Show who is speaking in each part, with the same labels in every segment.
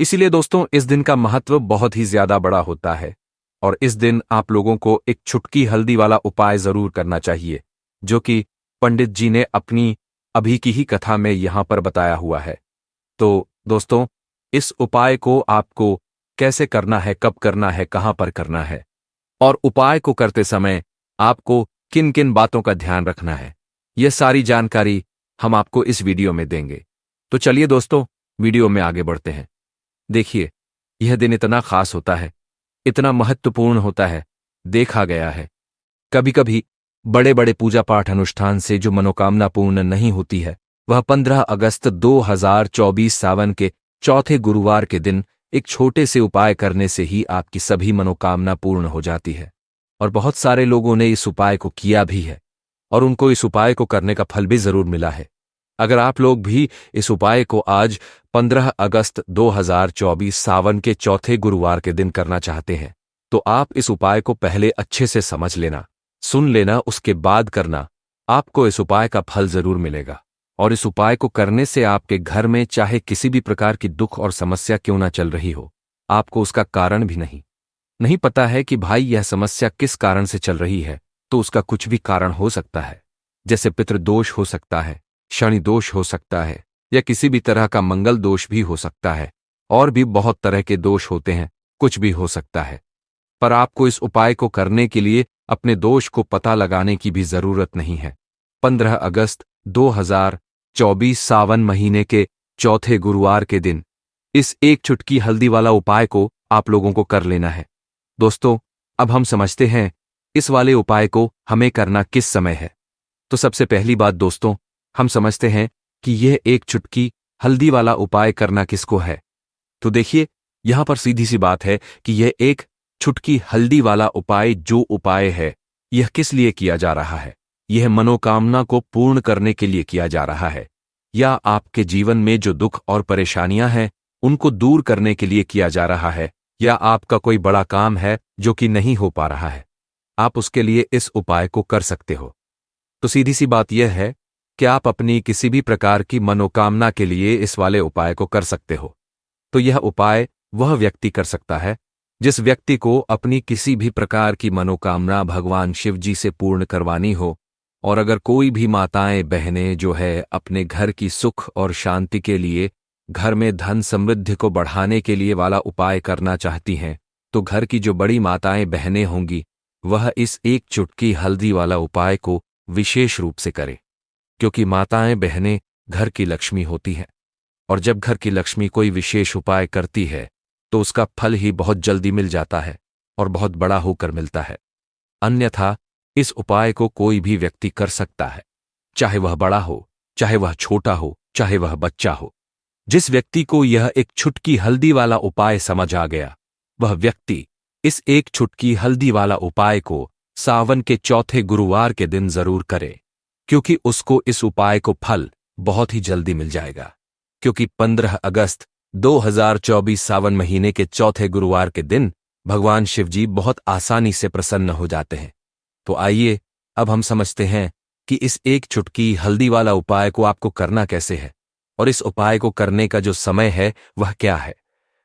Speaker 1: इसीलिए दोस्तों इस दिन का महत्व बहुत ही ज्यादा बड़ा होता है और इस दिन आप लोगों को एक चुटकी हल्दी वाला उपाय जरूर करना चाहिए, जो कि पंडित जी ने अपनी अभी की ही कथा में यहां पर बताया हुआ है। तो दोस्तों, इस उपाय को आपको कैसे करना है, कब करना है, कहां पर करना है और उपाय को करते समय आपको किन किन बातों का ध्यान रखना है, यह सारी जानकारी हम आपको इस वीडियो में देंगे। तो चलिए दोस्तों, वीडियो में आगे बढ़ते हैं। देखिए, यह दिन इतना खास होता है, इतना महत्वपूर्ण होता है। देखा गया है कभी कभी बड़े बड़े पूजा पाठ अनुष्ठान से जो मनोकामना पूर्ण नहीं होती है, वह 15 अगस्त 2024 सावन के चौथे गुरुवार के दिन एक छोटे से उपाय करने से ही आपकी सभी मनोकामना पूर्ण हो जाती है। और बहुत सारे लोगों ने इस उपाय को किया भी है और उनको इस उपाय को करने का फल भी जरूर मिला है। अगर आप लोग भी इस उपाय को आज 15 अगस्त 2024 सावन के चौथे गुरुवार के दिन करना चाहते हैं, तो आप इस उपाय को पहले अच्छे से समझ लेना, सुन लेना, उसके बाद करना। आपको इस उपाय का फल जरूर मिलेगा और इस उपाय को करने से आपके घर में चाहे किसी भी प्रकार की दुख और समस्या क्यों ना चल रही हो, आपको उसका कारण भी नहीं पता है कि भाई यह समस्या किस कारण से चल रही है, तो उसका कुछ भी कारण हो सकता है। जैसे पितृदोष हो सकता है, शनि दोष हो सकता है, या किसी भी तरह का मंगल दोष भी हो सकता है, और भी बहुत तरह के दोष होते हैं, कुछ भी हो सकता है। पर आपको इस उपाय को करने के लिए अपने दोष को पता लगाने की भी जरूरत नहीं है। 15 अगस्त 2024 सावन महीने के चौथे गुरुवार के दिन इस एक चुटकी हल्दी वाला उपाय को आप लोगों को कर लेना है। दोस्तों, अब हम समझते हैं इस वाले उपाय को हमें करना किस समय है। तो सबसे पहली बात दोस्तों, हम समझते हैं कि यह एक चुटकी हल्दी वाला उपाय करना किसको है। तो देखिए, यहां पर सीधी सी बात है कि यह एक चुटकी हल्दी वाला उपाय जो उपाय है, यह किस लिए किया जा रहा है। यह मनोकामना को पूर्ण करने के लिए किया जा रहा है, या आपके जीवन में जो दुख और परेशानियां हैं उनको दूर करने के लिए किया जा रहा है, या आपका कोई बड़ा काम है जो कि नहीं हो पा रहा है, आप उसके लिए इस उपाय को कर सकते हो। तो सीधी सी बात यह है कि आप अपनी किसी भी प्रकार की मनोकामना के लिए इस वाले उपाय को कर सकते हो। तो यह उपाय वह व्यक्ति कर सकता है जिस व्यक्ति को अपनी किसी भी प्रकार की मनोकामना भगवान शिव जी से पूर्ण करवानी हो। और अगर कोई भी माताएं बहनें जो है अपने घर की सुख और शांति के लिए, घर में धन समृद्धि को बढ़ाने के लिए वाला उपाय करना चाहती हैं, तो घर की जो बड़ी माताएं बहनें होंगी वह इस एक चुटकी हल्दी वाला उपाय को विशेष रूप से करें, क्योंकि माताएं बहनें घर की लक्ष्मी होती हैं और जब घर की लक्ष्मी कोई विशेष उपाय करती है तो उसका फल ही बहुत जल्दी मिल जाता है और बहुत बड़ा होकर मिलता है। अन्यथा इस उपाय को कोई भी व्यक्ति कर सकता है, चाहे वह बड़ा हो, चाहे वह छोटा हो, चाहे वह बच्चा हो। जिस व्यक्ति को यह एक चुटकी हल्दी वाला उपाय समझ आ गया, वह व्यक्ति इस एक चुटकी हल्दी वाला उपाय को सावन के चौथे गुरुवार के दिन जरूर करे, क्योंकि उसको इस उपाय को फल बहुत ही जल्दी मिल जाएगा। क्योंकि 15 अगस्त 2024 सावन महीने के चौथे गुरुवार के दिन भगवान शिव जी बहुत आसानी से प्रसन्न हो जाते हैं। तो आइए अब हम समझते हैं कि इस एक चुटकी हल्दी वाला उपाय को आपको करना कैसे है और इस उपाय को करने का जो समय है वह क्या है।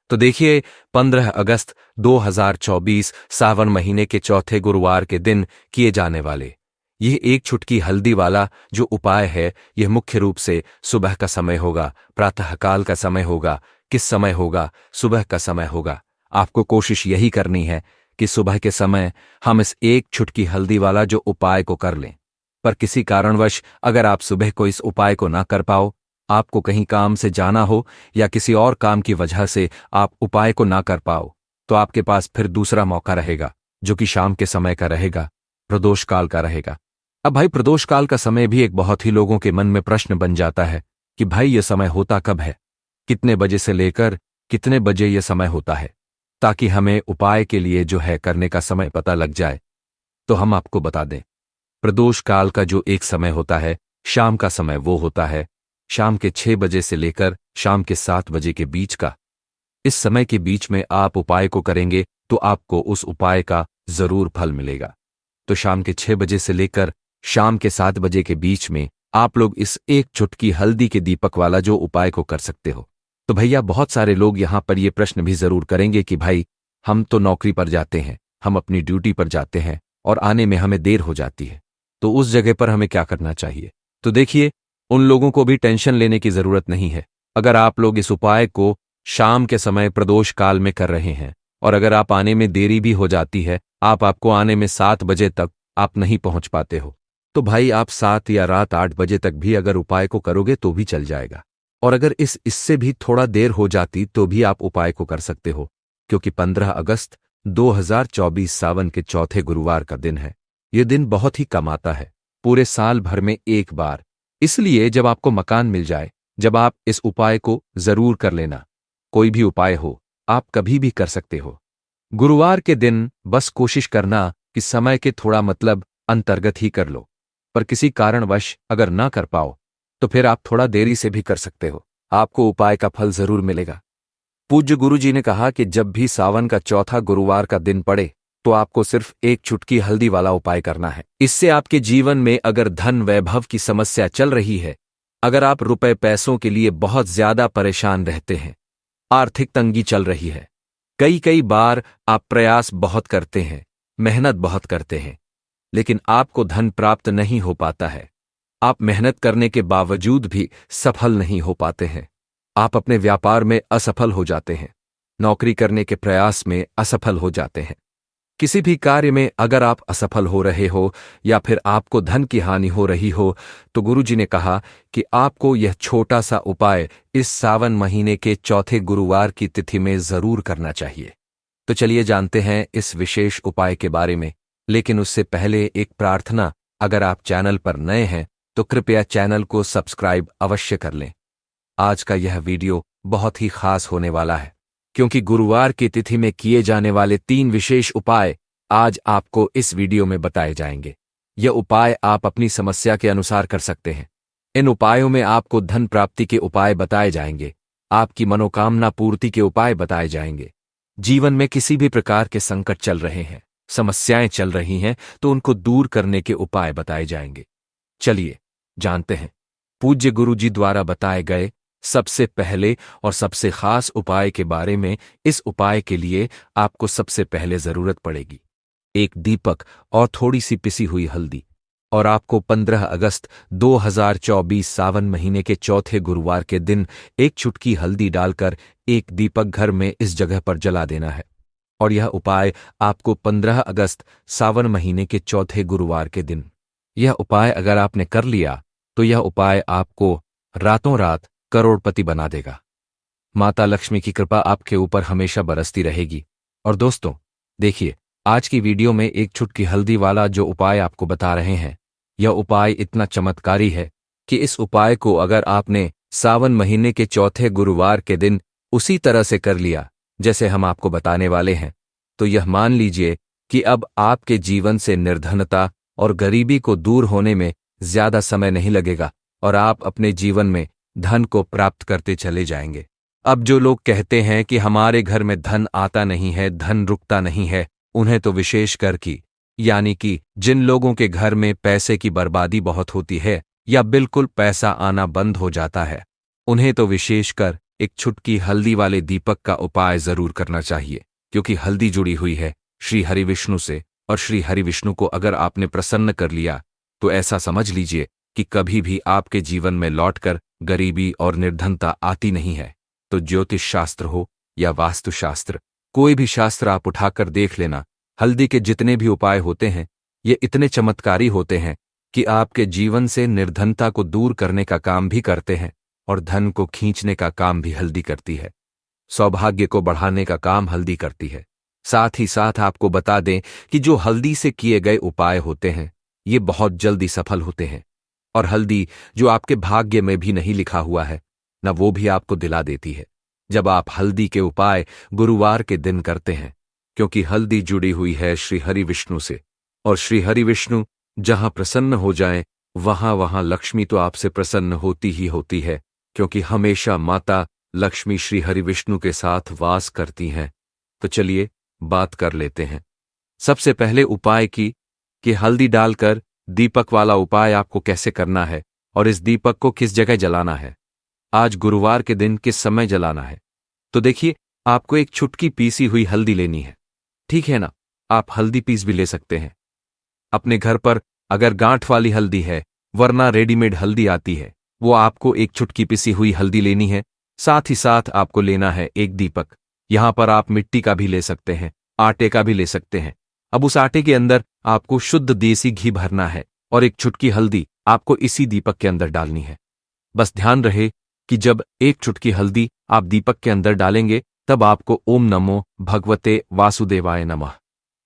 Speaker 1: तो देखिए, 15 अगस्त 2024 सावन महीने के चौथे गुरुवार के दिन किए जाने वाले यह एक चुटकी हल्दी वाला जो उपाय है, यह मुख्य रूप से सुबह का समय होगा, प्रातःकाल का समय होगा। किस समय होगा? सुबह का समय होगा। आपको कोशिश यही करनी है कि सुबह के समय हम इस एक चुटकी हल्दी वाला जो उपाय को कर लें। पर किसी कारणवश अगर आप सुबह को इस उपाय को ना कर पाओ, आपको कहीं काम से जाना हो या किसी और काम की वजह से आप उपाय को ना कर पाओ, तो आपके पास फिर दूसरा मौका रहेगा, जो कि शाम के समय का रहेगा, प्रदोष काल का रहेगा। अब भाई, प्रदोष काल का समय भी एक बहुत ही लोगों के मन में प्रश्न बन जाता है कि भाई यह समय होता कब है, कितने बजे से लेकर कितने बजे यह समय होता है, ताकि हमें उपाय के लिए जो है करने का समय पता लग जाए। तो हम आपको बता दें, प्रदोष काल का जो एक समय होता है, शाम का समय, वो होता है शाम के 6 बजे से लेकर शाम के 7 बजे के बीच का। इस समय के बीच में आप उपाय को करेंगे तो आपको उस उपाय का जरूर फल मिलेगा। तो शाम के 6 बजे से लेकर शाम के 7 बजे के बीच में आप लोग इस एक चुटकी हल्दी के दीपक वाला जो उपाय को कर सकते हो। तो भैया बहुत सारे लोग यहाँ पर ये प्रश्न भी जरूर करेंगे कि भाई हम तो नौकरी पर जाते हैं, हम अपनी ड्यूटी पर जाते हैं और आने में हमें देर हो जाती है, तो उस जगह पर हमें क्या करना चाहिए। तो देखिए, उन लोगों को भी टेंशन लेने की जरूरत नहीं है। अगर आप लोग इस उपाय को शाम के समय प्रदोष काल में कर रहे हैं और अगर आप आने में देरी भी हो जाती है, आपको आने में 7 बजे तक आप नहीं पहुंच पाते हो, तो भाई आप 7 या रात 8 बजे तक भी अगर उपाय को करोगे तो भी चल जाएगा। और अगर इससे भी थोड़ा देर हो जाती तो भी आप उपाय को कर सकते हो, क्योंकि 15 अगस्त 2024 सावन के चौथे गुरुवार का दिन है। यह दिन बहुत ही कम आता है, पूरे साल भर में एक बार। इसलिए जब आपको मकान मिल जाए, जब आप इस उपाय को जरूर कर लेना। कोई भी उपाय हो, आप कभी भी कर सकते हो। गुरुवार के दिन बस कोशिश करना कि समय के थोड़ा अंतर्गत ही कर लो, पर किसी कारणवश अगर ना कर पाओ तो फिर आप थोड़ा देरी से भी कर सकते हो, आपको उपाय का फल जरूर मिलेगा। पूज्य गुरु जी ने कहा कि जब भी सावन का चौथा गुरुवार का दिन पड़े तो आपको सिर्फ एक चुटकी हल्दी वाला उपाय करना है। इससे आपके जीवन में अगर धन वैभव की समस्या चल रही है, अगर आप रुपए पैसों के लिए बहुत ज्यादा परेशान रहते हैं, आर्थिक तंगी चल रही है, कई बार आप प्रयास बहुत करते हैं, मेहनत बहुत करते हैं, लेकिन आपको धन प्राप्त नहीं हो पाता है, आप मेहनत करने के बावजूद भी सफल नहीं हो पाते हैं, आप अपने व्यापार में असफल हो जाते हैं, नौकरी करने के प्रयास में असफल हो जाते हैं, किसी भी कार्य में अगर आप असफल हो रहे हो या फिर आपको धन की हानि हो रही हो, तो गुरुजी ने कहा कि आपको यह छोटा सा उपाय इस सावन महीने के चौथे गुरुवार की तिथि में जरूर करना चाहिए। तो चलिए जानते हैं इस विशेष उपाय के बारे में, लेकिन उससे पहले एक प्रार्थना, अगर आप चैनल पर नए हैं तो कृपया चैनल को सब्सक्राइब अवश्य कर लें। आज का यह वीडियो बहुत ही खास होने वाला है, क्योंकि गुरुवार की तिथि में किए जाने वाले 3 विशेष उपाय आज आपको इस वीडियो में बताए जाएंगे। यह उपाय आप अपनी समस्या के अनुसार कर सकते हैं। इन उपायों में आपको धन प्राप्ति के उपाय बताए जाएंगे, आपकी मनोकामना पूर्ति के उपाय बताए जाएंगे। जीवन में किसी भी प्रकार के संकट चल रहे हैं, समस्याएं चल रही हैं, तो उनको दूर करने के उपाय बताए जाएंगे। चलिए जानते हैं पूज्य गुरु जी द्वारा बताए गए सबसे पहले और सबसे खास उपाय के बारे में। इस उपाय के लिए आपको सबसे पहले जरूरत पड़ेगी एक दीपक और थोड़ी सी पिसी हुई हल्दी, और आपको 15 अगस्त 2024 सावन महीने के चौथे गुरुवार के दिन एक चुटकी हल्दी डालकर एक दीपक घर में इस जगह पर जला देना है। और यह उपाय आपको 15 अगस्त सावन महीने के चौथे गुरुवार के दिन, यह उपाय अगर आपने कर लिया तो यह उपाय आपको रातों रात करोड़पति बना देगा। माता लक्ष्मी की कृपा आपके ऊपर हमेशा बरसती रहेगी। और दोस्तों देखिए, आज की वीडियो में एक चुटकी हल्दी वाला जो उपाय आपको बता रहे हैं, यह उपाय इतना चमत्कारी है कि इस उपाय को अगर आपने सावन महीने के चौथे गुरुवार के दिन उसी तरह से कर लिया जैसे हम आपको बताने वाले हैं, तो यह मान लीजिए कि अब आपके जीवन से निर्धनता और गरीबी को दूर होने में ज्यादा समय नहीं लगेगा और आप अपने जीवन में धन को प्राप्त करते चले जाएंगे। अब जो लोग कहते हैं कि हमारे घर में धन आता नहीं है, धन रुकता नहीं है, उन्हें तो विशेषकर कि यानी कि जिन लोगों के घर में पैसे की बर्बादी बहुत होती है या बिल्कुल पैसा आना बंद हो जाता है, उन्हें तो विशेषकर एक छुटकी हल्दी वाले दीपक का उपाय जरूर करना चाहिए, क्योंकि हल्दी जुड़ी हुई है श्री हरि विष्णु से, और श्री हरि विष्णु को अगर आपने प्रसन्न कर लिया तो ऐसा समझ लीजिए कि कभी भी आपके जीवन में लौटकर गरीबी और निर्धनता आती नहीं है। तो ज्योतिष शास्त्र हो या वास्तुशास्त्र, कोई भी शास्त्र आप उठाकर देख लेना, हल्दी के जितने भी उपाय होते हैं ये इतने चमत्कारी होते हैं कि आपके जीवन से निर्धनता को दूर करने का काम भी करते हैं और धन को खींचने का काम भी हल्दी करती है, सौभाग्य को बढ़ाने का काम हल्दी करती है। साथ ही साथ आपको बता दें कि जो हल्दी से किए गए उपाय होते हैं ये बहुत जल्दी सफल होते हैं, और हल्दी जो आपके भाग्य में भी नहीं लिखा हुआ है न वो भी आपको दिला देती है जब आप हल्दी के उपाय गुरुवार के दिन करते हैं, क्योंकि हल्दी जुड़ी हुई है श्री हरि विष्णु से, और श्री हरि विष्णु जहां प्रसन्न हो जाएं वहां लक्ष्मी तो आपसे प्रसन्न होती ही होती है, क्योंकि हमेशा माता लक्ष्मी श्री हरि विष्णु के साथ वास करती हैं। तो चलिए बात कर लेते हैं सबसे पहले उपाय की कि हल्दी डालकर दीपक वाला उपाय आपको कैसे करना है और इस दीपक को किस जगह जलाना है। आज गुरुवार के दिन किस समय जलाना है। तो देखिए, आपको एक चुटकी पीसी हुई हल्दी लेनी है, ठीक है ना। आप हल्दी पीस भी ले सकते हैं अपने घर पर, अगर गांठ वाली हल्दी है, वरना रेडीमेड हल्दी आती है, वो आपको एक चुटकी पिसी हुई हल्दी लेनी है। साथ ही साथ आपको लेना है एक दीपक। यहां पर आप मिट्टी का भी ले सकते हैं, आटे का भी ले सकते हैं। अब उस आटे के अंदर आपको शुद्ध देसी घी भरना है और एक चुटकी हल्दी आपको इसी दीपक के अंदर डालनी है। बस ध्यान रहे कि जब एक चुटकी हल्दी आप दीपक के अंदर डालेंगे, तब आपको ओम नमो भगवते वासुदेवाय नमः,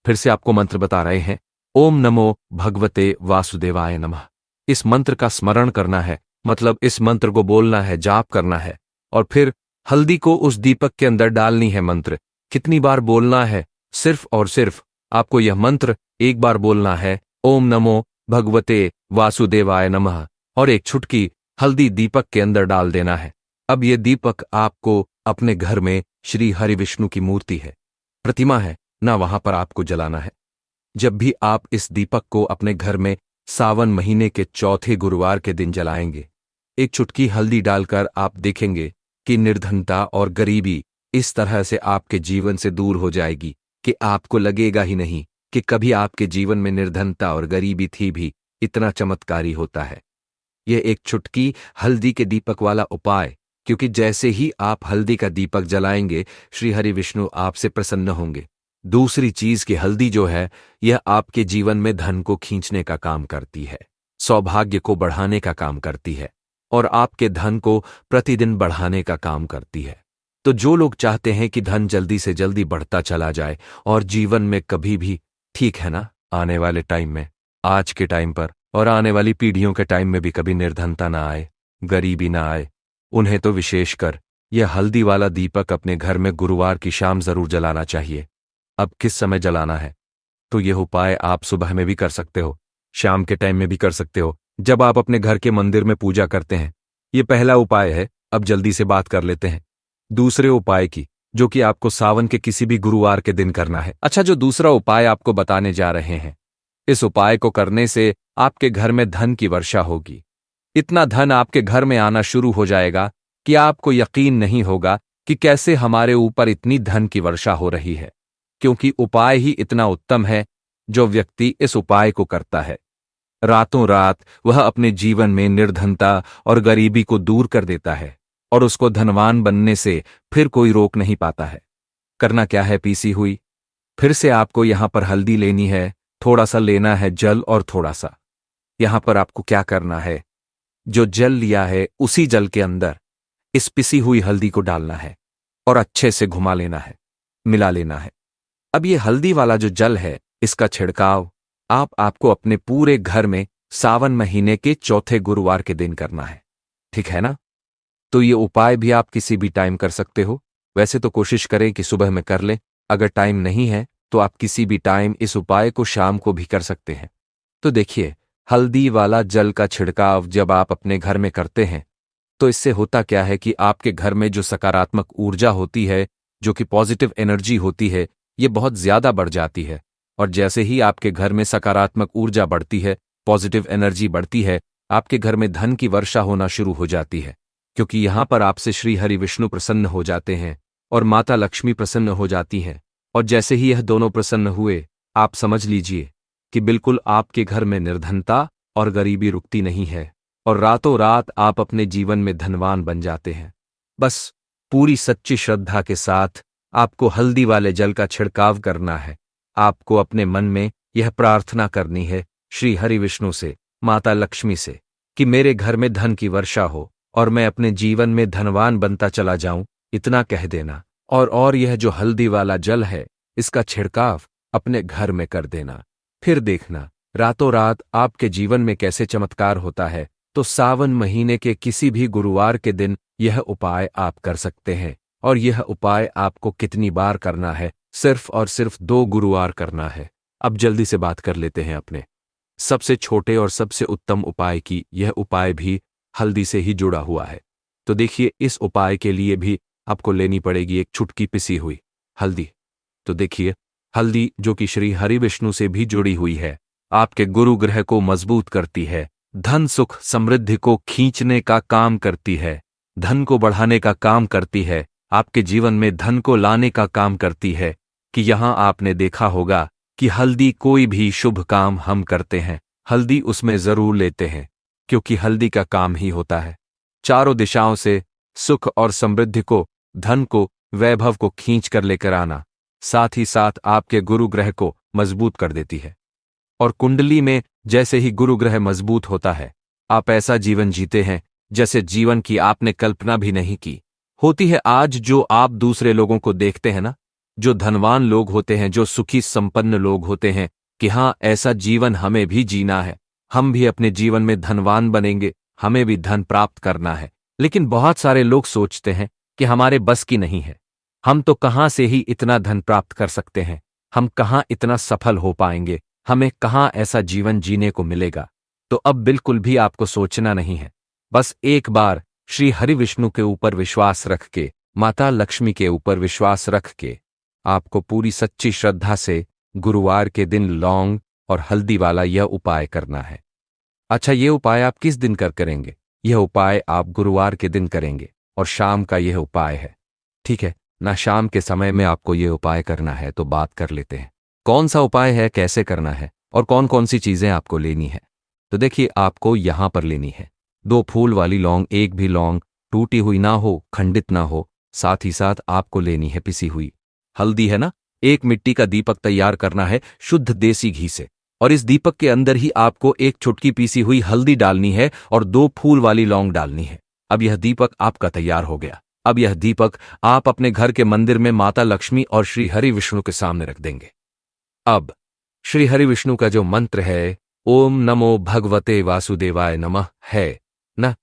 Speaker 1: फिर से आपको मंत्र बता रहे हैं, ओम नमो भगवते वासुदेवाय नमः। इस मंत्र का स्मरण करना है, मतलब इस मंत्र को बोलना है, जाप करना है, और फिर हल्दी को उस दीपक के अंदर डालनी है। मंत्र कितनी बार बोलना है? सिर्फ और सिर्फ आपको यह मंत्र एक बार बोलना है, ओम नमो भगवते वासुदेवाय नमः, और एक चुटकी हल्दी दीपक के अंदर डाल देना है। अब ये दीपक आपको अपने घर में श्री हरि विष्णु की मूर्ति है, प्रतिमा है ना, वहां पर आपको जलाना है। जब भी आप इस दीपक को अपने घर में सावन महीने के चौथे गुरुवार के दिन जलाएंगे, एक चुटकी हल्दी डालकर आप देखेंगे कि निर्धनता और गरीबी इस तरह से आपके जीवन से दूर हो जाएगी कि आपको लगेगा ही नहीं कि कभी आपके जीवन में निर्धनता और गरीबी थी भी। इतना चमत्कारी होता है यह एक चुटकी हल्दी के दीपक वाला उपाय, क्योंकि जैसे ही आप हल्दी का दीपक जलाएंगे, श्री हरि विष्णु आपसे प्रसन्न होंगे। दूसरी चीज की हल्दी जो है, यह आपके जीवन में धन को खींचने का काम करती है, सौभाग्य को बढ़ाने का काम करती है, और आपके धन को प्रतिदिन बढ़ाने का काम करती है। तो जो लोग चाहते हैं कि धन जल्दी से जल्दी बढ़ता चला जाए और जीवन में कभी भी, ठीक है ना, आने वाले टाइम में, आज के टाइम पर और आने वाली पीढ़ियों के टाइम में भी कभी निर्धनता ना आए, गरीबी ना आए, उन्हें तो विशेषकर यह हल्दी वाला दीपक अपने घर में गुरुवार की शाम जरूर जलाना चाहिए। अब किस समय जलाना है? तो यह उपाय आप सुबह में भी कर सकते हो, शाम के टाइम में भी कर सकते हो, जब आप अपने घर के मंदिर में पूजा करते हैं। यह पहला उपाय है। अब जल्दी से बात कर लेते हैं दूसरे उपाय की, जो कि आपको सावन के किसी भी गुरुवार के दिन करना है। अच्छा, जो दूसरा उपाय आपको बताने जा रहे हैं, इस उपाय को करने से आपके घर में धन की वर्षा होगी। इतना धन आपके घर में आना शुरू हो जाएगा कि आपको यकीन नहीं होगा कि कैसे हमारे ऊपर इतनी धन की वर्षा हो रही है, क्योंकि उपाय ही इतना उत्तम है। जो व्यक्ति इस उपाय को करता है, रातों रात वह अपने जीवन में निर्धनता और गरीबी को दूर कर देता है, और उसको धनवान बनने से फिर कोई रोक नहीं पाता है। करना क्या है? पीसी हुई, फिर से आपको यहां पर हल्दी लेनी है, थोड़ा सा लेना है जल, और थोड़ा सा यहां पर आपको क्या करना है, जो जल लिया है उसी जल के अंदर इस पिसी हुई हल्दी को डालना है और अच्छे से घुमा लेना है, मिला लेना है। अब ये हल्दी वाला जो जल है, इसका छिड़काव आपको अपने पूरे घर में सावन महीने के चौथे गुरुवार के दिन करना है, ठीक है ना। तो ये उपाय भी आप किसी भी टाइम कर सकते हो। वैसे तो कोशिश करें कि सुबह में कर लें, अगर टाइम नहीं है तो आप किसी भी टाइम इस उपाय को शाम को भी कर सकते हैं। तो देखिए, हल्दी वाला जल का छिड़काव जब आप अपने घर में करते हैं, तो इससे होता क्या है कि आपके घर में जो सकारात्मक ऊर्जा होती है, जो कि पॉजिटिव एनर्जी होती है, ये बहुत ज्यादा बढ़ जाती है। और जैसे ही आपके घर में सकारात्मक ऊर्जा बढ़ती है, पॉजिटिव एनर्जी बढ़ती है, आपके घर में धन की वर्षा होना शुरू हो जाती है, क्योंकि यहां पर आपसे श्री हरि विष्णु प्रसन्न हो जाते हैं और माता लक्ष्मी प्रसन्न हो जाती हैं। और जैसे ही यह दोनों प्रसन्न हुए, आप समझ लीजिए कि बिल्कुल आपके घर में निर्धनता और गरीबी रुकती नहीं है, और रातों रात आप अपने जीवन में धनवान बन जाते हैं। बस पूरी सच्ची श्रद्धा के साथ आपको हल्दी वाले जल का छिड़काव करना है। आपको अपने मन में यह प्रार्थना करनी है श्री हरि विष्णु से, माता लक्ष्मी से, कि मेरे घर में धन की वर्षा हो और मैं अपने जीवन में धनवान बनता चला जाऊं, इतना कह देना। और यह जो हल्दी वाला जल है, इसका छिड़काव अपने घर में कर देना। फिर देखना रातों रात आपके जीवन में कैसे चमत्कार होता है। तो सावन महीने के किसी भी गुरुवार के दिन यह उपाय आप कर सकते हैं। और यह उपाय आपको कितनी बार करना है? सिर्फ और सिर्फ 2 गुरुवार करना है। अब जल्दी से बात कर लेते हैं अपने सबसे छोटे और सबसे उत्तम उपाय की। यह उपाय भी हल्दी से ही जुड़ा हुआ है। तो देखिए, इस उपाय के लिए भी आपको लेनी पड़ेगी एक चुटकी पिसी हुई हल्दी। तो देखिए, हल्दी जो कि श्री हरि विष्णु से भी जुड़ी हुई है, आपके गुरु ग्रह को मजबूत करती है, धन सुख समृद्धि को खींचने का काम करती है, धन को बढ़ाने का काम करती है, आपके जीवन में धन को लाने का काम करती है। कि यहां आपने देखा होगा कि हल्दी, कोई भी शुभ काम हम करते हैं हल्दी उसमें जरूर लेते हैं, क्योंकि हल्दी का काम ही होता है चारों दिशाओं से सुख और समृद्धि को, धन को, वैभव को खींच कर लेकर आना। साथ ही साथ आपके गुरु ग्रह को मजबूत कर देती है। और कुंडली में जैसे ही गुरु ग्रह मजबूत होता है, आप ऐसा जीवन जीते हैं जैसे जीवन की आपने कल्पना भी नहीं की होती है। आज जो आप दूसरे लोगों को देखते हैं ना, जो धनवान लोग होते हैं, जो सुखी संपन्न लोग होते हैं, कि हाँ ऐसा जीवन हमें भी जीना है, हम भी अपने जीवन में धनवान बनेंगे, हमें भी धन प्राप्त करना है। लेकिन बहुत सारे लोग सोचते हैं कि हमारे बस की नहीं है, हम तो कहाँ से ही इतना धन प्राप्त कर सकते हैं, हम कहाँ इतना सफल हो पाएंगे, हमें कहाँ ऐसा जीवन जीने को मिलेगा। तो अब बिल्कुल भी आपको सोचना नहीं है, बस एक बार श्री हरि विष्णु के ऊपर विश्वास रख के, माता लक्ष्मी के ऊपर विश्वास रख के, आपको पूरी सच्ची श्रद्धा से गुरुवार के दिन लौंग और हल्दी वाला यह उपाय करना है। अच्छा, ये उपाय आप किस दिन करेंगे? यह उपाय आप गुरुवार के दिन करेंगे और शाम का यह उपाय है, ठीक है ना? शाम के समय में आपको यह उपाय करना है। तो बात कर लेते हैं कौन सा उपाय है, कैसे करना है और कौन कौन सी चीजें आपको लेनी है। तो देखिए, आपको यहां पर लेनी है 2 फूल वाली लौंग, एक भी लौंग टूटी हुई ना हो, खंडित ना हो। साथ ही साथ आपको लेनी है पिसी हुई हल्दी, है ना? एक मिट्टी का दीपक तैयार करना है शुद्ध देसी घी से, और इस दीपक के अंदर ही आपको एक चुटकी पीसी हुई हल्दी डालनी है और 2 फूल वाली लौंग डालनी है। अब यह दीपक आपका तैयार हो गया। अब यह दीपक आप अपने घर के मंदिर में माता लक्ष्मी और श्री हरि विष्णु के सामने रख देंगे। अब श्री हरि विष्णु का जो मंत्र है, ओम नमो भगवते वासुदेवाय नमः, है ना?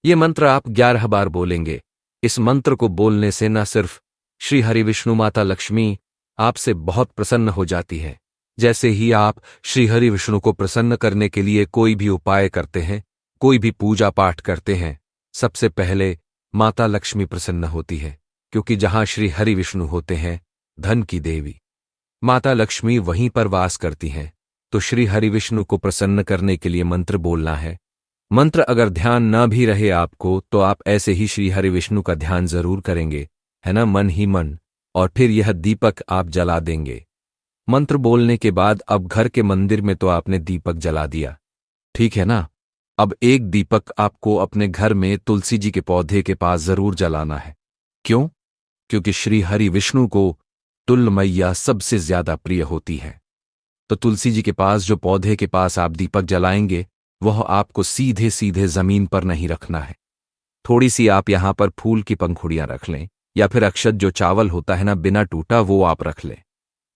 Speaker 1: ये मंत्र आप 11 बार बोलेंगे। इस मंत्र को बोलने से न सिर्फ श्री हरि विष्णु, माता लक्ष्मी आपसे बहुत प्रसन्न हो जाती है। जैसे ही आप श्री हरि विष्णु को प्रसन्न करने के लिए कोई भी उपाय करते हैं, कोई भी पूजा पाठ करते हैं, सबसे पहले माता लक्ष्मी प्रसन्न होती है, क्योंकि जहां श्री हरि विष्णु होते हैं, धन की देवी माता लक्ष्मी वहीं पर वास करती हैं। तो श्री हरि विष्णु को प्रसन्न करने के लिए मंत्र बोलना है। मंत्र अगर ध्यान न भी रहे आपको, तो आप ऐसे ही श्री हरि विष्णु का ध्यान जरूर करेंगे, है ना, मन ही मन। और फिर यह दीपक आप जला देंगे। मंत्र बोलने के बाद अब घर के मंदिर में तो आपने दीपक जला दिया, ठीक है ना? अब एक दीपक आपको अपने घर में तुलसी जी के पौधे के पास जरूर जलाना है। क्यों? क्योंकि श्री हरि विष्णु को तुल मैया सबसे ज्यादा प्रिय होती है। तो तुलसी जी के पास, जो पौधे के पास आप दीपक जलाएंगे, वह आपको सीधे सीधे जमीन पर नहीं रखना है। थोड़ी सी आप यहां पर फूल की पंखुड़ियां रख लें, या फिर अक्षत जो चावल होता है ना, बिना टूटा, वो आप रख लें।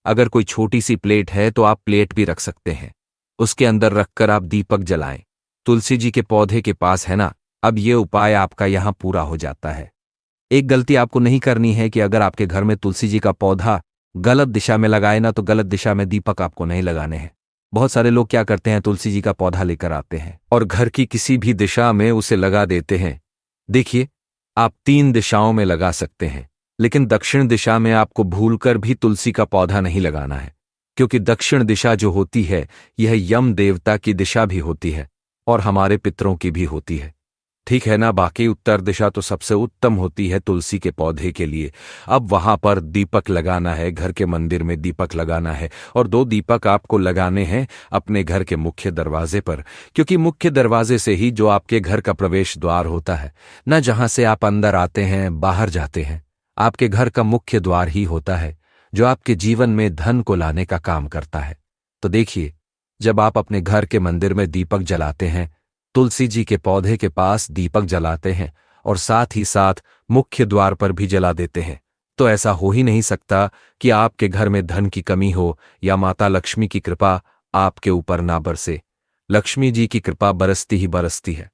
Speaker 1: अगर कोई छोटी सी प्लेट है तो आप प्लेट भी रख सकते हैं, उसके अंदर रखकर आप दीपक जलाएं, तुलसी जी के पौधे के पास, है ना? अब ये उपाय आपका यहां पूरा हो जाता है। एक गलती आपको नहीं करनी है कि अगर आपके घर में तुलसी जी का पौधा गलत दिशा में लगाए ना, तो गलत दिशा में दीपक आपको नहीं लगाने हैं। बहुत सारे लोग क्या करते हैं, तुलसी जी का पौधा लेकर आते हैं और घर की किसी भी दिशा में उसे लगा देते हैं। देखिए, आप 3 दिशाओं में लगा सकते हैं, लेकिन दक्षिण दिशा में आपको भूलकर भी तुलसी का पौधा नहीं लगाना है, क्योंकि दक्षिण दिशा जो होती है, यह यम देवता की दिशा भी होती है और हमारे पितरों की भी होती है, ठीक है ना? बाकी उत्तर दिशा तो सबसे उत्तम होती है तुलसी के पौधे के लिए। अब वहां पर दीपक लगाना है, घर के मंदिर में दीपक लगाना है, और 2 दीपक आपको लगाने हैं अपने घर के मुख्य दरवाजे पर, क्योंकि मुख्य दरवाजे से ही जो आपके घर का प्रवेश द्वार होता है ना, जहां से आप अंदर आते हैं, बाहर जाते हैं, आपके घर का मुख्य द्वार ही होता है, जो आपके जीवन में धन को लाने का काम करता है। तो देखिए, जब आप अपने घर के मंदिर में दीपक जलाते हैं, तुलसी जी के पौधे के पास दीपक जलाते हैं और साथ ही साथ मुख्य द्वार पर भी जला देते हैं, तो ऐसा हो ही नहीं सकता कि आपके घर में धन की कमी हो या माता लक्ष्मी की कृपा आपके ऊपर ना बरसे। लक्ष्मी जी की कृपा बरसती ही बरसती है।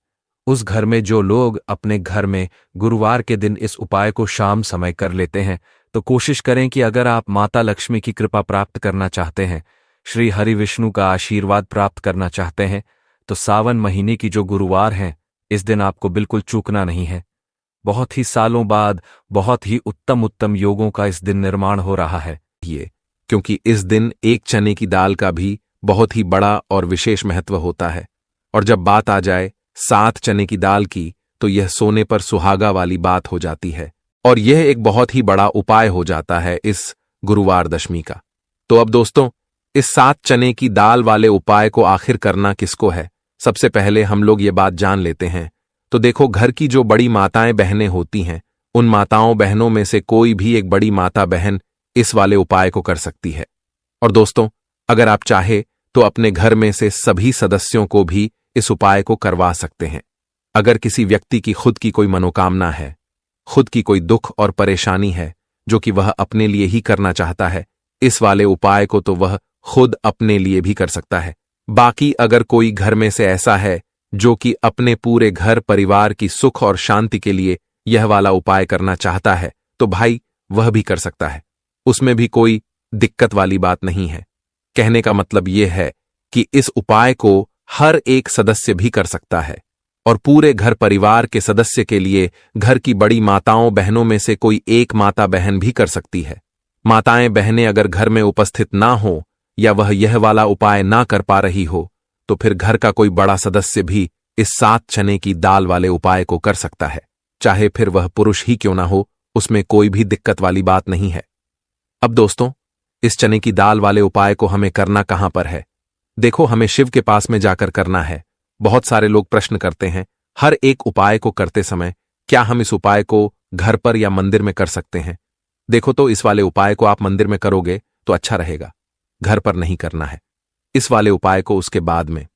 Speaker 1: उस घर में जो लोग अपने घर में गुरुवार के दिन इस उपाय को शाम समय कर लेते हैं, तो कोशिश करें कि अगर आप माता लक्ष्मी की कृपा प्राप्त करना चाहते हैं, श्री हरि विष्णु का आशीर्वाद प्राप्त करना चाहते हैं, तो सावन महीने की जो गुरुवार हैं, इस दिन आपको बिल्कुल चूकना नहीं है। बहुत ही सालों बाद बहुत ही उत्तम उत्तम योगों का इस दिन निर्माण हो रहा है ये, क्योंकि इस दिन एक चने की दाल का भी बहुत ही बड़ा और विशेष महत्व होता है। और जब बात आ जाए 7 चने की दाल की, तो यह सोने पर सुहागा वाली बात हो जाती है और यह एक बहुत ही बड़ा उपाय हो जाता है इस गुरुवार दशमी का। तो अब दोस्तों, इस 7 चने की दाल वाले उपाय को आखिर करना किसको है, सबसे पहले हम लोग ये बात जान लेते हैं। तो देखो, घर की जो बड़ी माताएं बहनें होती हैं, उन माताओं बहनों में से कोई भी एक बड़ी माता बहन इस वाले उपाय को कर सकती है। और दोस्तों, अगर आप चाहे तो अपने घर में से सभी सदस्यों को भी इस उपाय को करवा सकते हैं। अगर किसी व्यक्ति की खुद की कोई मनोकामना है, खुद की कोई दुख और परेशानी है जो कि वह अपने लिए ही करना चाहता है, इस वाले उपाय को तो वह खुद अपने लिए भी कर सकता है। बाकी अगर कोई घर में से ऐसा है जो कि अपने पूरे घर परिवार की सुख और शांति के लिए यह वाला उपाय करना चाहता है, तो भाई वह भी कर सकता है। उसमें भी कोई दिक्कत वाली बात नहीं है। कहने का मतलब यह है कि इस उपाय को हर एक सदस्य भी कर सकता है और पूरे घर परिवार के सदस्य के लिए घर की बड़ी माताओं बहनों में से कोई एक माता बहन भी कर सकती है। माताएं बहनें अगर घर में उपस्थित ना हो या वह यह वाला उपाय ना कर पा रही हो, तो फिर घर का कोई बड़ा सदस्य भी इस 7 चने की दाल वाले उपाय को कर सकता है, चाहे फिर वह पुरुष ही क्यों ना हो, उसमें कोई भी दिक्कत वाली बात नहीं है। अब दोस्तों, इस चने की दाल वाले उपाय को हमें करना कहां पर है? देखो, हमें शिव के पास में जाकर करना है। बहुत सारे लोग प्रश्न करते हैं हर एक उपाय को करते समय, क्या हम इस उपाय को घर पर या मंदिर में कर सकते हैं? देखो, तो इस वाले उपाय को आप मंदिर में करोगे तो अच्छा रहेगा, घर पर नहीं करना है। इस वाले उपाय को उसके बाद में।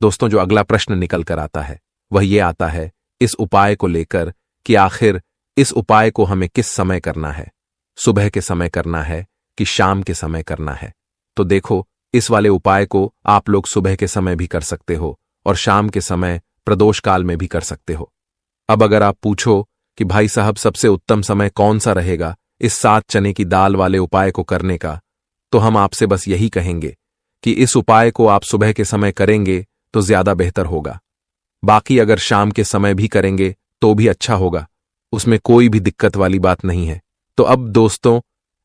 Speaker 1: दोस्तों, जो अगला प्रश्न निकल कर आता है वह ये आता है इस उपाय को लेकर कि आखिर इस उपाय को हमें किस समय करना है, सुबह के समय करना है कि शाम के समय करना है? तो देखो, इस वाले उपाय को आप लोग सुबह के समय भी कर सकते हो और शाम के समय प्रदोष काल में भी कर सकते हो। अब अगर आप पूछो कि भाई साहब सबसे उत्तम समय कौन सा रहेगा इस 7 चने की दाल वाले उपाय को करने का, तो हम आपसे बस यही कहेंगे कि इस उपाय को आप सुबह के समय करेंगे तो ज्यादा बेहतर होगा। बाकी अगर शाम के समय भी करेंगे तो भी अच्छा होगा, उसमें कोई भी दिक्कत वाली बात नहीं है। तो अब दोस्तों,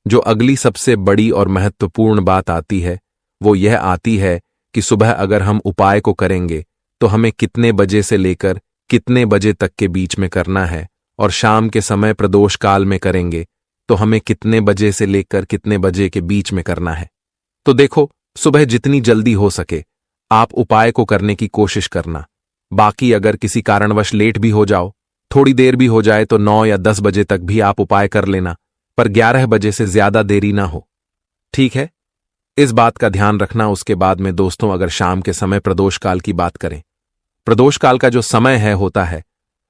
Speaker 1: जो अगली सबसे बड़ी और महत्वपूर्ण बात आती है वो यह आती है कि सुबह अगर हम उपाय को करेंगे तो हमें कितने बजे से लेकर कितने बजे तक के बीच में करना है, और शाम के समय प्रदोष काल में करेंगे तो हमें कितने बजे से लेकर कितने बजे के बीच में करना है। तो देखो, सुबह जितनी जल्दी हो सके आप उपाय को करने की कोशिश करना। बाकी अगर किसी कारणवश लेट भी हो जाओ, थोड़ी देर भी हो जाए, तो 9 या 10 बजे तक भी आप उपाय कर लेना, पर 11 बजे से ज्यादा देरी ना हो, ठीक है? इस बात का ध्यान रखना। उसके बाद में दोस्तों, अगर शाम के समय प्रदोष काल की बात करें, प्रदोष काल का जो समय है होता है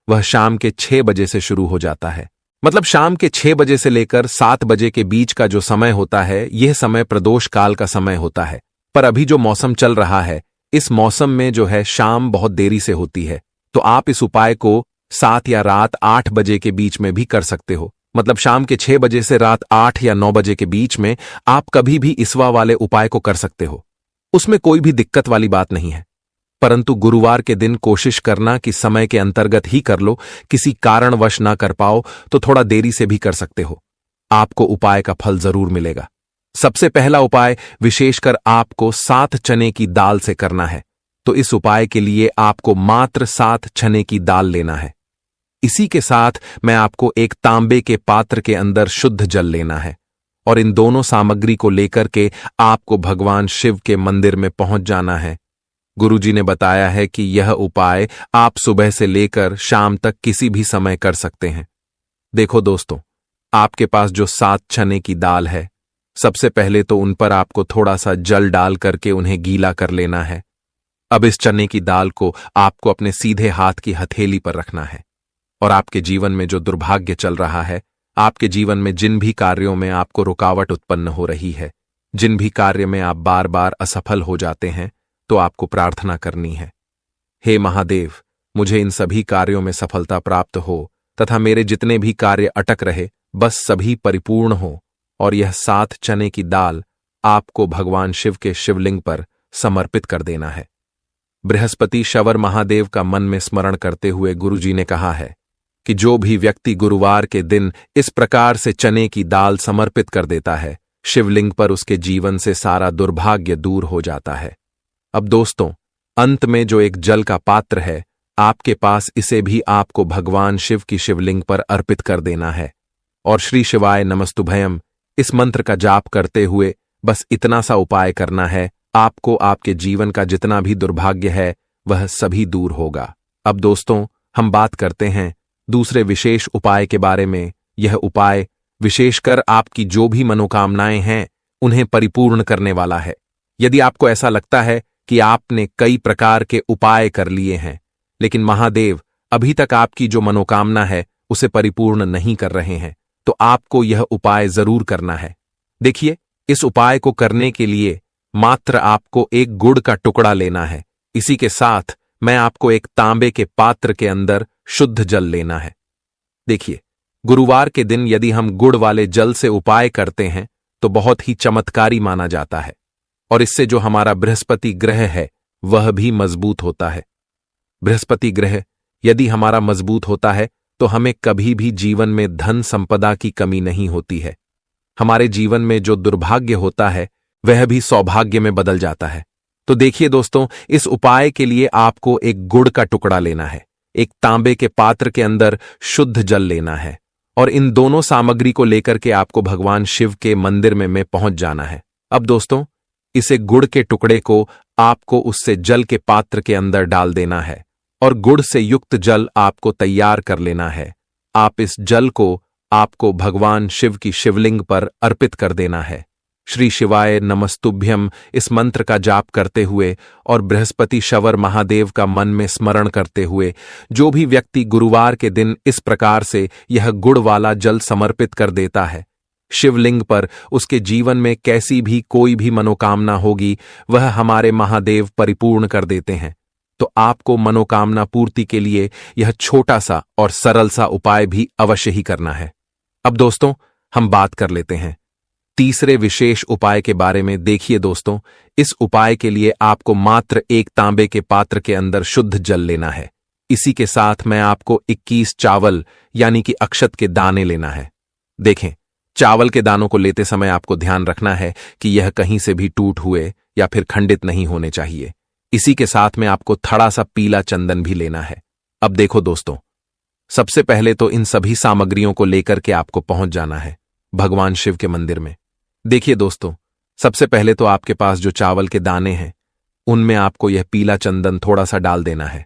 Speaker 1: वह शाम के 6 बजे से शुरू हो जाता है। मतलब शाम के 6 बजे से लेकर 7 बजे के बीच का जो समय होता है, यह समय प्रदोष काल का समय होता है। पर अभी जो मौसम चल रहा है, इस मौसम में जो है शाम बहुत देरी से होती है, तो आप इस उपाय को 7 या रात 8 बजे के बीच में भी कर सकते हो। मतलब शाम के 6 बजे से रात 8 या 9 बजे के बीच में आप कभी भी इसवा वाले उपाय को कर सकते हो, उसमें कोई भी दिक्कत वाली बात नहीं है। परंतु गुरुवार के दिन कोशिश करना कि समय के अंतर्गत ही कर लो, किसी कारणवश ना कर पाओ तो थोड़ा देरी से भी कर सकते हो, आपको उपाय का फल जरूर मिलेगा। सबसे पहला उपाय विशेषकर आपको 7 चने की दाल से करना है। तो इस उपाय के लिए आपको मात्र 7 चने की दाल लेना है। इसी के साथ मैं आपको एक तांबे के पात्र के अंदर शुद्ध जल लेना है और इन दोनों सामग्री को लेकर के आपको भगवान शिव के मंदिर में पहुंच जाना है। गुरुजी ने बताया है कि यह उपाय आप सुबह से लेकर शाम तक किसी भी समय कर सकते हैं। देखो दोस्तों, आपके पास जो 7 चने की दाल है, सबसे पहले तो उन पर आपको थोड़ा सा जल डाल करके उन्हें गीला कर लेना है। अब इस चने की दाल को आपको अपने सीधे हाथ की हथेली पर रखना है और आपके जीवन में जो दुर्भाग्य चल रहा है, आपके जीवन में जिन भी कार्यों में आपको रुकावट उत्पन्न हो रही है, जिन भी कार्य में आप बार बार असफल हो जाते हैं, तो आपको प्रार्थना करनी है, हे महादेव, मुझे इन सभी कार्यों में सफलता प्राप्त हो तथा मेरे जितने भी कार्य अटक रहे बस सभी परिपूर्ण हो। और यह 7 चने की दाल आपको भगवान शिव के शिवलिंग पर समर्पित कर देना है। बृहस्पति शवर महादेव का मन में स्मरण करते हुए गुरुजी ने कहा है कि जो भी व्यक्ति गुरुवार के दिन इस प्रकार से चने की दाल समर्पित कर देता है, शिवलिंग पर उसके जीवन से सारा दुर्भाग्य दूर हो जाता है। अब दोस्तों, अंत में जो एक जल का पात्र है, आपके पास इसे भी आपको भगवान शिव की शिवलिंग पर अर्पित कर देना है और श्री शिवाय नमस्तुभयम इस मंत्र का जाप करते हुए बस इतना सा उपाय करना है। आपको आपके जीवन का जितना भी दुर्भाग्य है वह सभी दूर होगा। अब दोस्तों, हम बात करते हैं दूसरे विशेष उपाय के बारे में। यह उपाय विशेषकर आपकी जो भी मनोकामनाएं हैं उन्हें परिपूर्ण करने वाला है। यदि आपको ऐसा लगता है कि आपने कई प्रकार के उपाय कर लिए हैं लेकिन महादेव अभी तक आपकी जो मनोकामना है उसे परिपूर्ण नहीं कर रहे हैं, तो आपको यह उपाय जरूर करना है। देखिए, इस उपाय को करने के लिए मात्र आपको एक गुड़ का टुकड़ा लेना है। इसी के साथ मैं आपको एक तांबे के पात्र के अंदर शुद्ध जल लेना है। देखिए, गुरुवार के दिन यदि हम गुड़ वाले जल से उपाय करते हैं तो बहुत ही चमत्कारी माना जाता है और इससे जो हमारा बृहस्पति ग्रह है वह भी मजबूत होता है। बृहस्पति ग्रह यदि हमारा मजबूत होता है तो हमें कभी भी जीवन में धन संपदा की कमी नहीं होती है। हमारे जीवन में जो दुर्भाग्य होता है वह भी सौभाग्य में बदल जाता है। तो देखिए दोस्तों, इस उपाय के लिए आपको एक गुड़ का टुकड़ा लेना है, एक तांबे के पात्र के अंदर शुद्ध जल लेना है और इन दोनों सामग्री को लेकर के आपको भगवान शिव के मंदिर में पहुंच जाना है। अब दोस्तों, इसे गुड़ के टुकड़े को आपको उससे जल के पात्र के अंदर डाल देना है और गुड़ से युक्त जल आपको तैयार कर लेना है। आप इस जल को आपको भगवान शिव की शिवलिंग पर अर्पित कर देना है। श्री शिवाय नमस्तुभ्यम इस मंत्र का जाप करते हुए और बृहस्पति शवर महादेव का मन में स्मरण करते हुए जो भी व्यक्ति गुरुवार के दिन इस प्रकार से यह गुड़ वाला जल समर्पित कर देता है शिवलिंग पर, उसके जीवन में कैसी भी कोई भी मनोकामना होगी वह हमारे महादेव परिपूर्ण कर देते हैं। तो आपको मनोकामना पूर्ति के लिए यह छोटा सा और सरल सा उपाय भी अवश्य ही करना है। अब दोस्तों, हम बात कर लेते हैं तीसरे विशेष उपाय के बारे में। देखिए दोस्तों, इस उपाय के लिए आपको मात्र एक तांबे के पात्र के अंदर शुद्ध जल लेना है। इसी के साथ मैं आपको 21 चावल यानी कि अक्षत के दाने लेना है। देखें, चावल के दानों को लेते समय आपको ध्यान रखना है कि यह कहीं से भी टूट हुए या फिर खंडित नहीं होने चाहिए। इसी के साथ में आपको थोड़ा सा पीला चंदन भी लेना है। अब देखो दोस्तों, सबसे पहले तो इन सभी सामग्रियों को लेकर के आपको पहुंच जाना है भगवान शिव के मंदिर में। देखिए दोस्तों, सबसे पहले तो आपके पास जो चावल के दाने हैं उनमें आपको यह पीला चंदन थोड़ा सा डाल देना है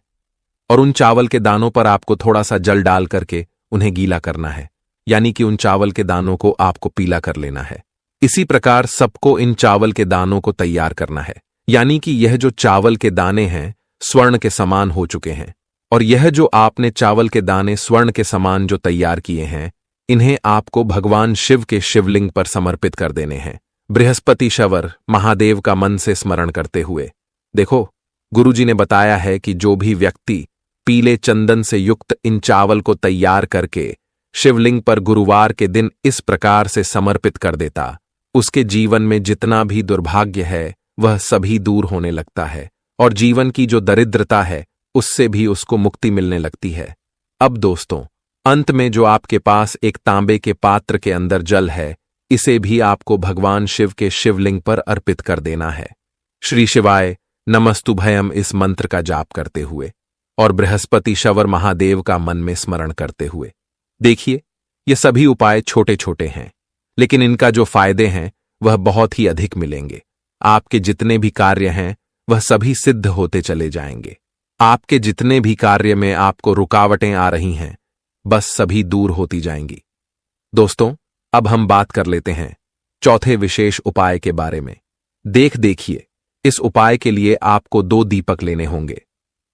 Speaker 1: और उन चावल के दानों पर आपको थोड़ा सा जल डाल करके उन्हें गीला करना है, यानी कि उन चावल के दानों को आपको पीला कर लेना है। इसी प्रकार सबको इन चावल के दानों को तैयार करना है, यानी कि यह जो चावल के दाने हैं स्वर्ण के समान हो चुके हैं और यह जो आपने चावल के दाने स्वर्ण के समान जो तैयार किए हैं इन्हें आपको भगवान शिव के शिवलिंग पर समर्पित कर देने हैं बृहस्पति शवर महादेव का मन से स्मरण करते हुए। देखो, गुरुजी ने बताया है कि जो भी व्यक्ति पीले चंदन से युक्त इन चावल को तैयार करके शिवलिंग पर गुरुवार के दिन इस प्रकार से समर्पित कर देता, उसके जीवन में जितना भी दुर्भाग्य है वह सभी दूर होने लगता है और जीवन की जो दरिद्रता है उससे भी उसको मुक्ति मिलने लगती है। अब दोस्तों, अंत में जो आपके पास एक तांबे के पात्र के अंदर जल है इसे भी आपको भगवान शिव के शिवलिंग पर अर्पित कर देना है। श्री शिवाय नमस्तुभयम इस मंत्र का जाप करते हुए और बृहस्पति शवर महादेव का मन में स्मरण करते हुए। देखिए, ये सभी उपाय छोटे छोटे हैं लेकिन इनका जो फायदे हैं वह बहुत ही अधिक मिलेंगे। आपके जितने भी कार्य हैं वह सभी सिद्ध होते चले जाएंगे। आपके जितने भी कार्य में आपको रुकावटें आ रही हैं बस सभी दूर होती जाएंगी। दोस्तों, अब हम बात कर लेते हैं चौथे विशेष उपाय के बारे में। देखिए, इस उपाय के लिए आपको 2 दीपक लेने होंगे।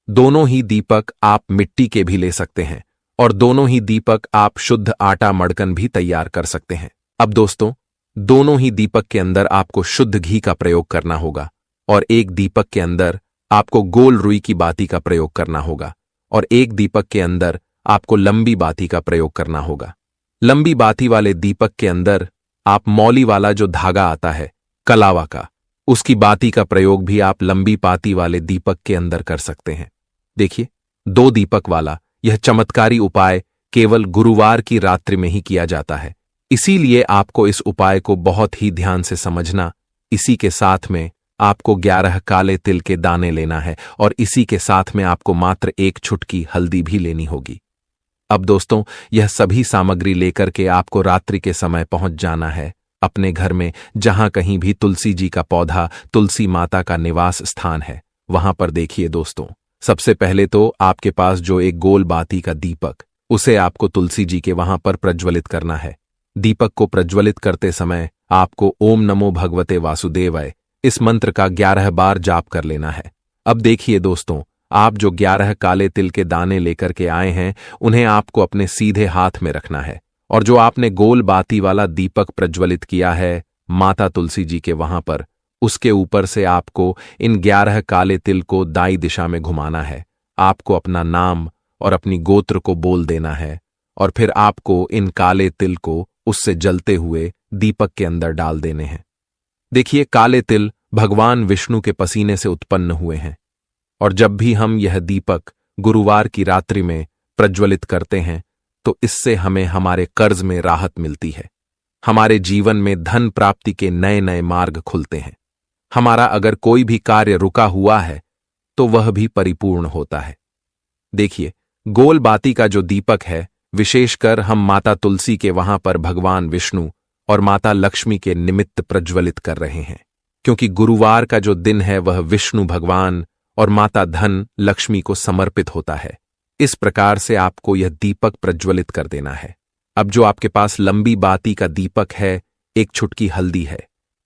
Speaker 1: दोनों ही दीपक आप मिट्टी के भी ले सकते हैं और दोनों ही दीपक आप शुद्ध आटा मड़कन भी तैयार कर सकते हैं। अब दोस्तों, दोनों ही दीपक के अंदर आपको शुद्ध घी का प्रयोग करना होगा और एक दीपक के अंदर आपको गोल रुई की बाती का प्रयोग करना होगा और एक दीपक के अंदर आपको लंबी बाती का प्रयोग करना होगा। लंबी बाती वाले दीपक के अंदर आप मौली वाला जो धागा आता है कलावा का, उसकी बाती का प्रयोग भी आप लंबी बाती वाले दीपक के अंदर कर सकते हैं। देखिए, 2 दीपक वाला यह चमत्कारी उपाय केवल गुरुवार की रात्रि में ही किया जाता है, इसीलिए आपको इस उपाय को बहुत ही ध्यान से समझना। इसी के साथ में आपको 11 काले तिल के दाने लेना है और इसी के साथ में आपको मात्र एक चुटकी हल्दी भी लेनी होगी। अब दोस्तों, यह सभी सामग्री लेकर के आपको रात्रि के समय पहुंच जाना है अपने घर में, जहां कहीं भी तुलसी जी का पौधा, तुलसी माता का निवास स्थान है, वहां पर देखिए दोस्तों, सबसे पहले तो आपके पास जो एक गोल बाती का दीपक, उसे आपको तुलसी जी के वहां पर प्रज्वलित करना है। दीपक को प्रज्वलित करते समय आपको ओम नमो भगवते वासुदेवाय इस मंत्र का 11 बार जाप कर लेना है। अब देखिए दोस्तों, आप जो 11 काले तिल के दाने लेकर के आए हैं, उन्हें आपको अपने सीधे हाथ में रखना है और जो आपने गोल बाती वाला दीपक प्रज्वलित किया है माता तुलसी जी के वहां पर, उसके ऊपर से आपको इन 11 काले तिल को दाई दिशा में घुमाना है। आपको अपना नाम और अपनी गोत्र को बोल देना है और फिर आपको इन काले तिल को उससे जलते हुए दीपक के अंदर डाल देने हैं। देखिए, काले तिल भगवान विष्णु के पसीने से उत्पन्न हुए हैं और जब भी हम यह दीपक गुरुवार की रात्रि में प्रज्वलित करते हैं तो इससे हमें हमारे कर्ज में राहत मिलती है, हमारे जीवन में धन प्राप्ति के नए नए मार्ग खुलते हैं, हमारा अगर कोई भी कार्य रुका हुआ है तो वह भी परिपूर्ण होता है। देखिए, गोल बाती का जो दीपक है, विशेषकर हम माता तुलसी के वहां पर भगवान विष्णु और माता लक्ष्मी के निमित्त प्रज्वलित कर रहे हैं, क्योंकि गुरुवार का जो दिन है वह विष्णु भगवान और माता धन लक्ष्मी को समर्पित होता है। इस प्रकार से आपको यह दीपक प्रज्वलित कर देना है। अब जो आपके पास लंबी बाती का दीपक है, एक चुटकी हल्दी है,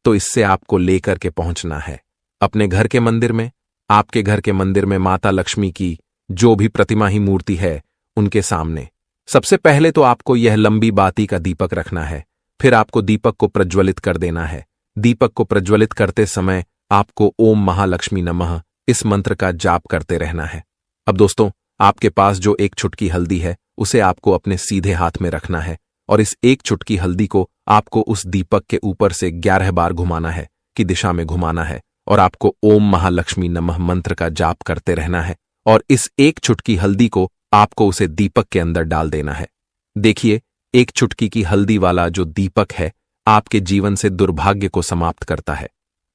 Speaker 1: तो इससे आपको लेकर के पहुंचना है अपने घर के मंदिर में। आपके घर के मंदिर में माता लक्ष्मी की जो भी प्रतिमा ही मूर्ति है, उनके सामने सबसे पहले तो आपको यह लंबी बाती का दीपक रखना है, फिर आपको दीपक को प्रज्वलित कर देना है। दीपक को प्रज्वलित करते समय आपको ओम महालक्ष्मी नमः इस मंत्र का जाप करते रहना है। अब दोस्तों, आपके पास जो एक चुटकी हल्दी है, उसे आपको अपने सीधे हाथ में रखना है और इस एक चुटकी हल्दी को आपको उस दीपक के ऊपर से 11 बार घुमाना है कि दिशा में घुमाना है और आपको ओम महालक्ष्मी नमः मंत्र का जाप करते रहना है और इस एक चुटकी हल्दी को आपको उसे दीपक के अंदर डाल देना है। देखिए, एक चुटकी की हल्दी वाला जो दीपक है आपके जीवन से दुर्भाग्य को समाप्त करता है,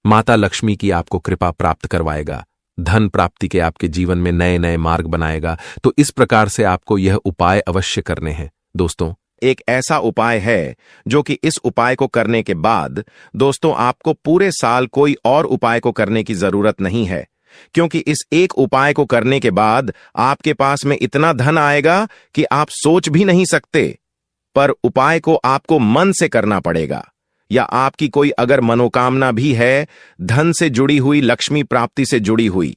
Speaker 1: माता लक्ष्मी की आपको कृपा प्राप्त करवाएगा, धन प्राप्ति के आपके जीवन में नए नए मार्ग बनाएगा। तो इस प्रकार से आपको यह उपाय अवश्य करने हैं दोस्तों।
Speaker 2: एक ऐसा उपाय है जो कि इस उपाय को करने के बाद दोस्तों आपको पूरे साल कोई और उपाय को करने की जरूरत नहीं है, क्योंकि इस एक उपाय को करने के बाद आपके पास में इतना धन आएगा कि आप सोच भी नहीं सकते। पर उपाय को आपको मन से करना पड़ेगा, या आपकी कोई अगर मनोकामना भी है धन से जुड़ी हुई, लक्ष्मी प्राप्ति से जुड़ी हुई,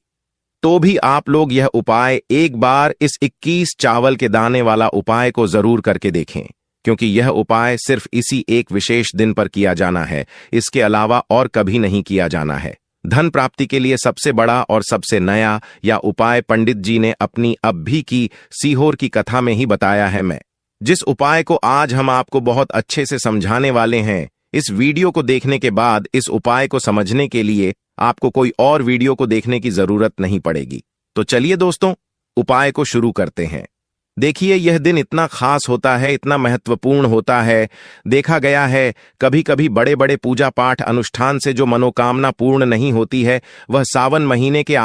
Speaker 2: तो भी आप लोग यह उपाय एक बार इस 21 चावल के दाने वाला उपाय को जरूर करके देखें, क्योंकि यह उपाय सिर्फ इसी एक विशेष दिन पर किया जाना है, इसके अलावा और कभी नहीं किया जाना है। धन प्राप्ति के लिए सबसे बड़ा और सबसे नया या उपाय पंडित जी ने अपनी अब भी की सीहोर की कथा में ही बताया है। मैं जिस उपाय को आज हम आपको बहुत अच्छे से समझाने वाले हैं, इस वीडियो को देखने के बाद इस उपाय को समझने के लिए आपको कोई और वीडियो को देखने की जरूरत नहीं पड़ेगी। तो चलिए दोस्तों, उपाय को शुरू करते हैं। देखिए, यह दिन इतना खास होता है, इतना महत्वपूर्ण होता है। देखा गया है कभी कभी बड़े बड़े पूजा पाठ अनुष्ठान से जो मनोकामना पूर्ण नहीं होती है, वह सावन महीने के